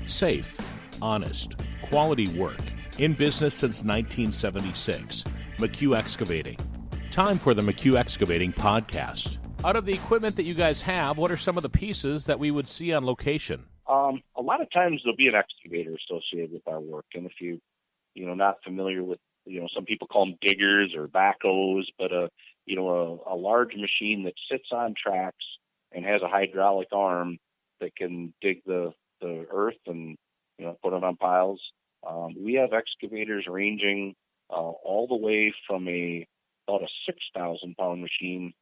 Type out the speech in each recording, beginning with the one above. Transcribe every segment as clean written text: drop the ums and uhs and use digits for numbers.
Safe, honest, quality work. In business since 1976. McHugh Excavating. Time for the McHugh Excavating podcast. Out of the equipment that you guys have, what are some of the pieces that we would see on location? A lot of times there'll be an excavator associated with our work. And if you're not familiar with, some people call them diggers or backhoes, but a large machine that sits on tracks and has a hydraulic arm that can dig the earth and, put it on piles. We have excavators ranging all the way from about a 6,000-pound machine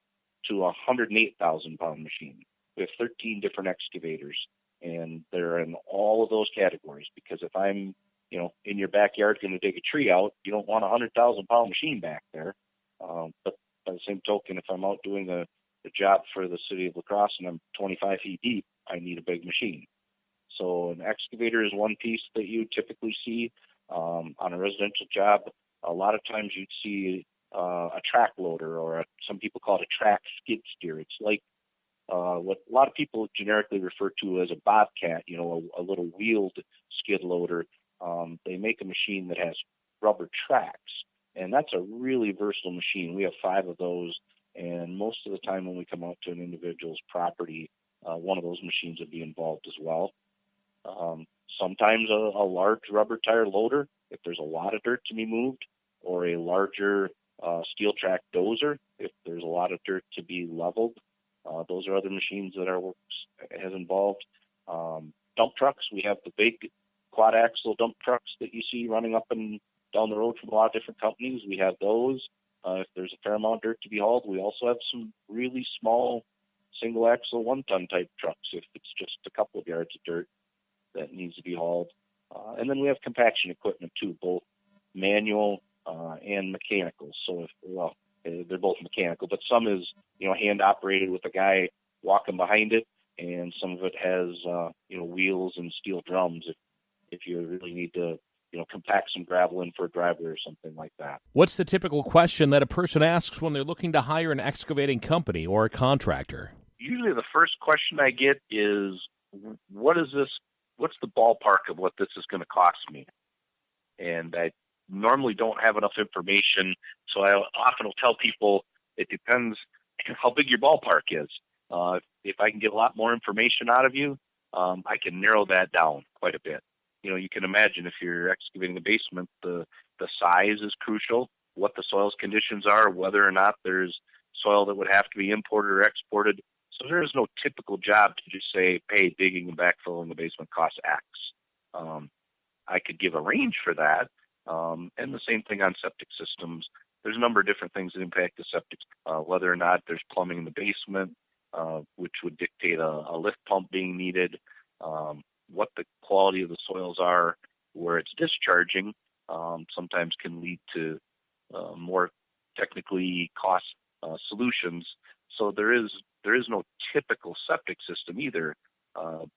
to a 108,000-pound machine. We have 13 different excavators, and they're in all of those categories because if I'm, in your backyard going to dig a tree out, you don't want a 100,000-pound machine back there. But by the same token, if I'm out doing a job for the city of La Crosse and I'm 25 feet deep, I need a big machine. So an excavator is one piece that you typically see on a residential job. A lot of times you'd see a track loader or some people call it a track skid steer. It's like what a lot of people generically refer to as a bobcat, a little wheeled skid loader. They make a machine that has rubber tracks, and that's a really versatile machine. We have 5 of those, and most of the time when we come out to an individual's property, one of those machines would be involved as well. Sometimes a large rubber tire loader, if there's a lot of dirt to be moved, or a larger steel track dozer, if there's a lot of dirt to be leveled. Those are other machines that our work has involved. Dump trucks, we have the big quad axle dump trucks that you see running up and down the road from a lot of different companies. We have those. If there's a fair amount of dirt to be hauled, we also have some really small single axle 1-ton type trucks if it's just a couple of yards of dirt that needs to be hauled. And then we have compaction equipment too, both manual and mechanical. So they're both mechanical, but some is, hand operated with a guy walking behind it, and some of it has, wheels and steel drums if you really need to, compact some gravel in for a driveway or something like that. What's the typical question that a person asks when they're looking to hire an excavating company or a contractor? Usually the first question I get is, what's the ballpark of what this is going to cost me? And I normally don't have enough information, so I often will tell people it depends how big your ballpark is. If I can get a lot more information out of you, I can narrow that down quite a bit. You can imagine if you're excavating a basement, the size is crucial, what the soil's conditions are, whether or not there's soil that would have to be imported or exported. So there is no typical job to just say, hey, digging and backfilling the basement costs X. I could give a range for that. And the same thing on septic systems. There's a number of different things that impact the septic, whether or not there's plumbing in the basement, which would dictate a lift pump being needed, what the quality of the soils are, where it's discharging, sometimes can lead to more technically cost solutions. So there is no typical septic system either.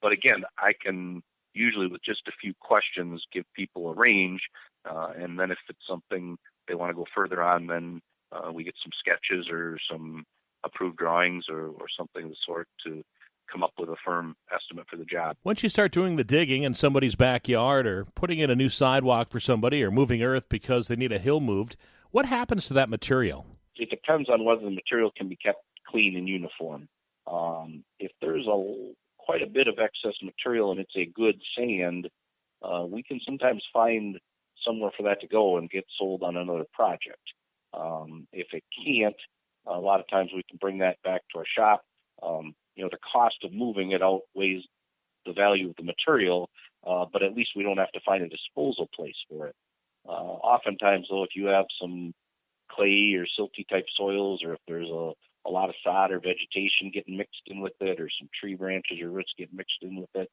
But again, I can usually with just a few questions give people a range, and then if it's something they want to go further on, then we get some sketches or some approved drawings or something of the sort to come up with a firm estimate for the job. Once you start doing the digging in somebody's backyard or putting in a new sidewalk for somebody or moving earth because they need a hill moved, what happens to that material? It depends on whether the material can be kept clean and uniform. If there's quite a bit of excess material and it's a good sand, we can sometimes find somewhere for that to go and get sold on another project. If it can't, a lot of times we can bring that back to our shop. The cost of moving it outweighs the value of the material, but at least we don't have to find a disposal place for it. Oftentimes, though, if you have some clay or silty type soils, or if there's a lot of sod or vegetation getting mixed in with it, or some tree branches or roots getting mixed in with it,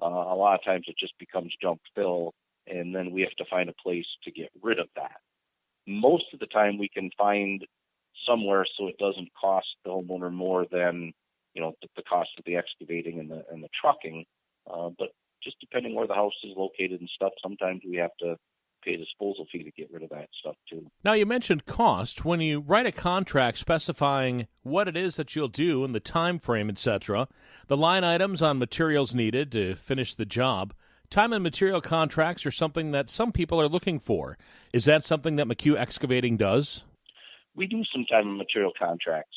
a lot of times it just becomes junk fill, and then we have to find a place to get rid of that. Most of the time we can find somewhere so it doesn't cost the homeowner more than the cost of the excavating and the trucking, but just depending where the house is located and stuff, sometimes we have to pay a disposal fee to get rid of that stuff too. Now, you mentioned cost. When you write a contract specifying what it is that you'll do and the time frame, etc., the line items on materials needed to finish the job, Time and material contracts are something that some people are looking for. Is that something that McHugh Excavating does? We do some time and material contracts.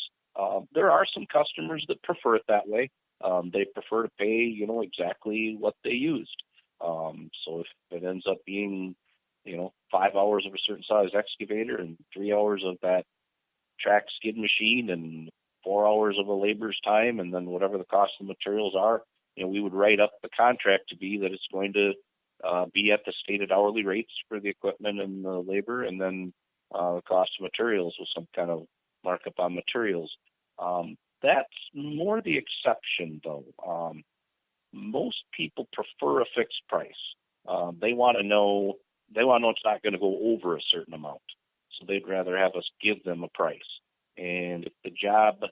There are some customers that prefer it that way. They prefer to pay, exactly what they used. So if it ends up being, 5 hours of a certain size excavator and 3 hours of that track skid machine and 4 hours of a labor's time, and then whatever the cost of the materials are, we would write up the contract to be that it's going to be at the stated hourly rates for the equipment and the labor, and then the cost of materials with some kind of markup on materials. That's more the exception, though. Most people prefer a fixed price. They want to know it's not going to go over a certain amount. So they'd rather have us give them a price. And if the job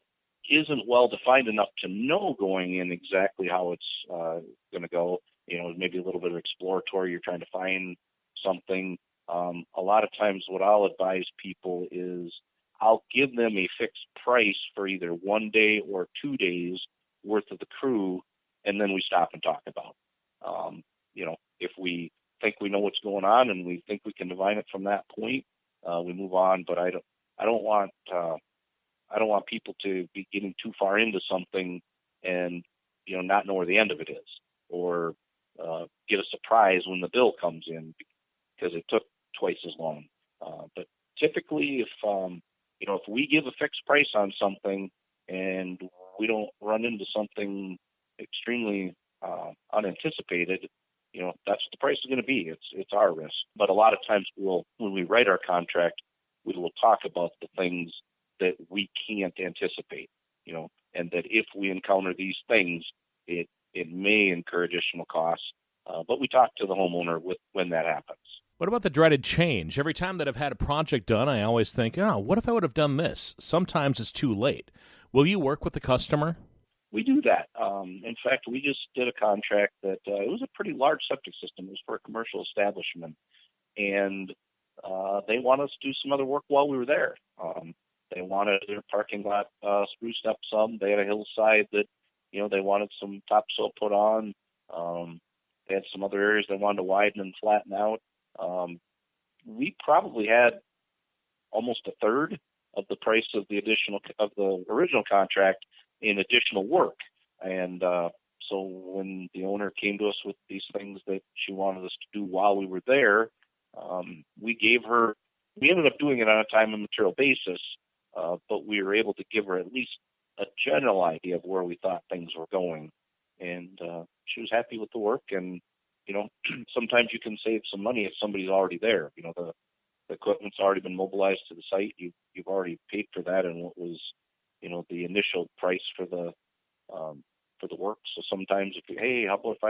isn't well defined enough to know going in exactly how it's going to go, maybe a little bit of exploratory, you're trying to find something. A lot of times what I'll advise people is I'll give them a fixed price for either 1 day or 2 days worth of the crew, and then we stop and talk about it. If we think we know what's going on and we think we can divine it from that point, we move on. But I don't want people to be getting too far into something and not know where the end of it is, or get a surprise when the bill comes in because it took twice as long. But typically, if we give a fixed price on something and we don't run into something extremely unanticipated, that's what the price is going to be. It's our risk. But a lot of times when we write our contract, we will talk about the things that we can't anticipate, and that if we encounter these things, it may incur additional costs. But we talk to the homeowner when that happens. What about the dreaded change? Every time that I've had a project done, I always think, what if I would have done this? Sometimes it's too late. Will you work with the customer? We do that. In fact, we just did a contract that it was a pretty large septic system. It was for a commercial establishment. And they wanted us to do some other work while we were there. They wanted their parking lot spruced up some. They had a hillside that, they wanted some topsoil put on. They had some other areas they wanted to widen and flatten out. We probably had almost a third of the price of the original contract in additional work. And so when the owner came to us with these things that she wanted us to do while we were there, we ended up doing it on a time and material basis, but we were able to give her at least a general idea of where we thought things were going. And she was happy with the work. And, sometimes you can save some money if somebody's already there. The equipment's already been mobilized to the site. You've already paid for that and what was, the initial price for the work. So sometimes how about if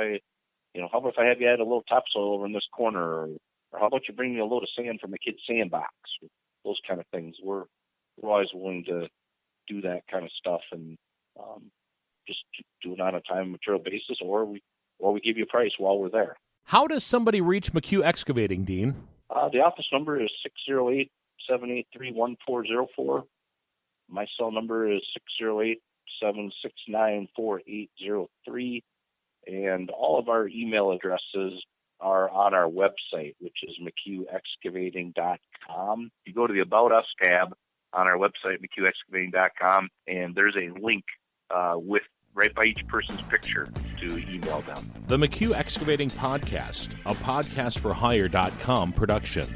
I have you add a little topsoil over in this corner, or how about you bring me a load of sand from the kid's sandbox? Those kind of things. We're always willing to do that kind of stuff and just do it on a time and material basis, or we give you a price while we're there. How does somebody reach McHugh Excavating, Dean? The office number is 608-783-1404. My cell number is 608-769-4803. And all of our email addresses are on our website, which is McHughExcavating.com. You go to the About Us tab on our website, McHughExcavating.com, and there's a link with right by each person's picture to email them. The McHugh Excavating Podcast, a podcastforhire.com production.